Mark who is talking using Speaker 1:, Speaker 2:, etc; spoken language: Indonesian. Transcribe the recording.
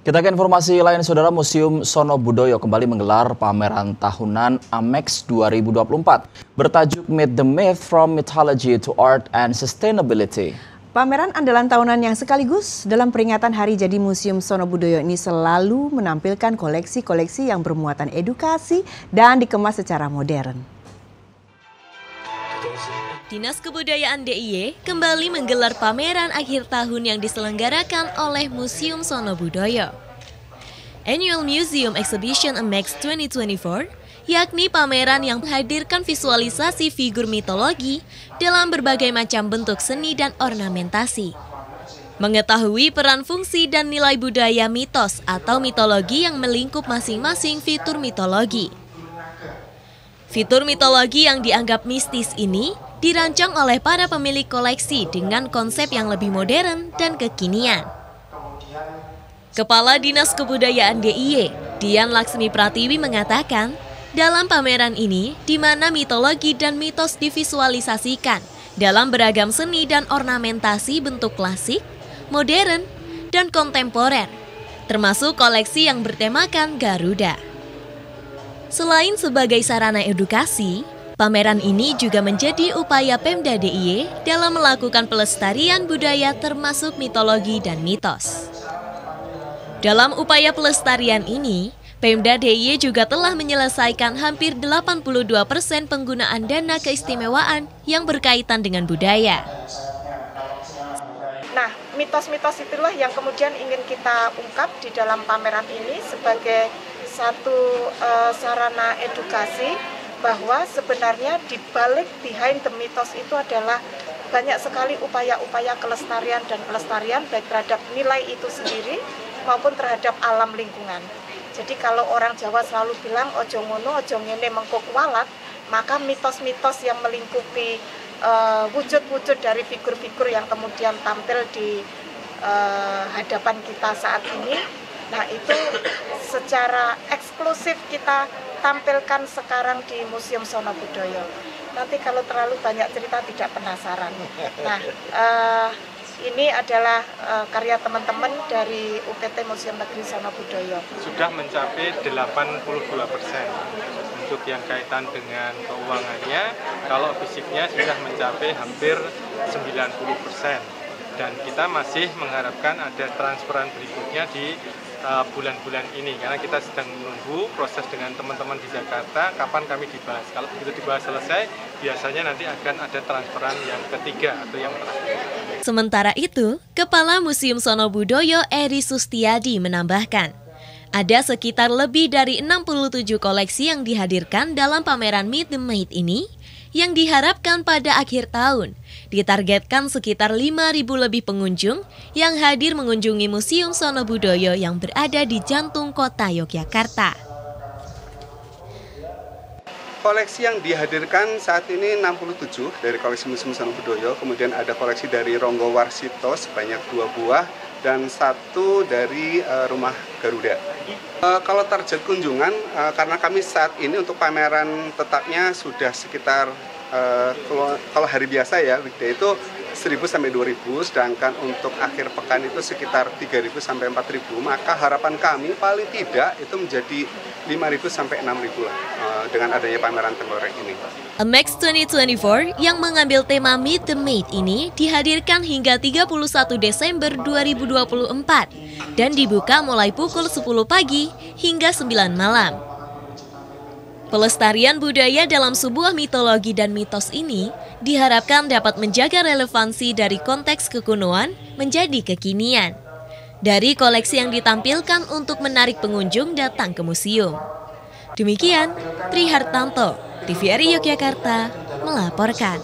Speaker 1: Kita ke informasi lain, Saudara. Museum Sono Budoyo kembali menggelar pameran tahunan AMEX 2024 bertajuk Meet the Myth from Mythology to Art and Sustainability.
Speaker 2: Pameran andalan tahunan yang sekaligus dalam peringatan Hari Jadi Museum Sono Budoyo ini selalu menampilkan koleksi-koleksi yang bermuatan edukasi dan dikemas secara modern.
Speaker 3: Dinas Kebudayaan DIY kembali menggelar pameran akhir tahun yang diselenggarakan oleh Museum Sono Budoyo. Annual Museum Exhibition AMEX 2024, yakni pameran yang menghadirkan visualisasi figur mitologi dalam berbagai macam bentuk seni dan ornamentasi. Mengetahui peran, fungsi, dan nilai budaya mitos atau mitologi yang melingkup masing-masing fitur mitologi. Fitur mitologi yang dianggap mistis ini dirancang oleh para pemilik koleksi dengan konsep yang lebih modern dan kekinian. Kepala Dinas Kebudayaan DIY, Dian Laksmi Pratiwi mengatakan, dalam pameran ini, di mana mitologi dan mitos divisualisasikan dalam beragam seni dan ornamentasi bentuk klasik, modern, dan kontemporer, termasuk koleksi yang bertemakan Garuda. Selain sebagai sarana edukasi, pameran ini juga menjadi upaya Pemda DIY dalam melakukan pelestarian budaya termasuk mitologi dan mitos. Dalam upaya pelestarian ini, Pemda DIY juga telah menyelesaikan hampir 82% penggunaan dana keistimewaan yang berkaitan dengan budaya.
Speaker 4: Nah, mitos-mitos itulah yang kemudian ingin kita ungkap di dalam pameran ini sebagai satu sarana edukasi, bahwa sebenarnya di balik behind the mitos itu adalah banyak sekali upaya-upaya kelestarian dan pelestarian baik terhadap nilai itu sendiri maupun terhadap alam lingkungan. Jadi kalau orang Jawa selalu bilang ojo ngono, ojo ngene mengko kualat, maka mitos-mitos yang melingkupi wujud-wujud dari figur-figur yang kemudian tampil di hadapan kita saat ini, nah itu secara eksklusif kita tampilkan sekarang di Museum Sono Budoyo. Nanti kalau terlalu banyak cerita tidak penasaran. Nah, ini adalah karya teman-teman dari UPT Museum Negeri Sono Budoyo.
Speaker 5: Sudah mencapai 82% untuk yang kaitan dengan keuangannya. Kalau fisiknya sudah mencapai hampir 90%. Dan kita masih mengharapkan ada transferan berikutnya di bulan-bulan ini, karena kita sedang menunggu proses dengan teman-teman di Jakarta kapan kami dibahas. Kalau begitu dibahas selesai, biasanya nanti akan ada transferan yang ketiga atau yang terakhir.
Speaker 3: Sementara itu, Kepala Museum Sono Budoyo Eri Sustiadi menambahkan, ada sekitar lebih dari 67 koleksi yang dihadirkan dalam pameran Meet the Myth ini, yang diharapkan pada akhir tahun ditargetkan sekitar 5.000 lebih pengunjung yang hadir mengunjungi Museum Sono Budoyo yang berada di jantung kota Yogyakarta.
Speaker 6: Koleksi yang dihadirkan saat ini 67 dari koleksi Museum Sono Budoyo, kemudian ada koleksi dari Ronggo Warsito sebanyak 2 buah dan 1 dari Rumah Garuda. Kalau target kunjungan, karena kami saat ini untuk pameran tetapnya sudah sekitar, kalau hari biasa ya, weekday itu 1.000 sampai 2.000, sedangkan untuk akhir pekan itu sekitar 3.000 sampai 4.000, maka harapan kami paling tidak itu menjadi 5.000 sampai 6.000 lah, dengan adanya pameran tengkorak ini.
Speaker 3: AMEX 2024 yang mengambil tema Meet the Myth ini dihadirkan hingga 31 Desember 2024 dan dibuka mulai pukul 10 pagi hingga 9 malam. Pelestarian budaya dalam sebuah mitologi dan mitos ini diharapkan dapat menjaga relevansi dari konteks kekunoan menjadi kekinian. Dari koleksi yang ditampilkan untuk menarik pengunjung datang ke museum. Demikian, Tri Hartanto, TVRI Yogyakarta, melaporkan.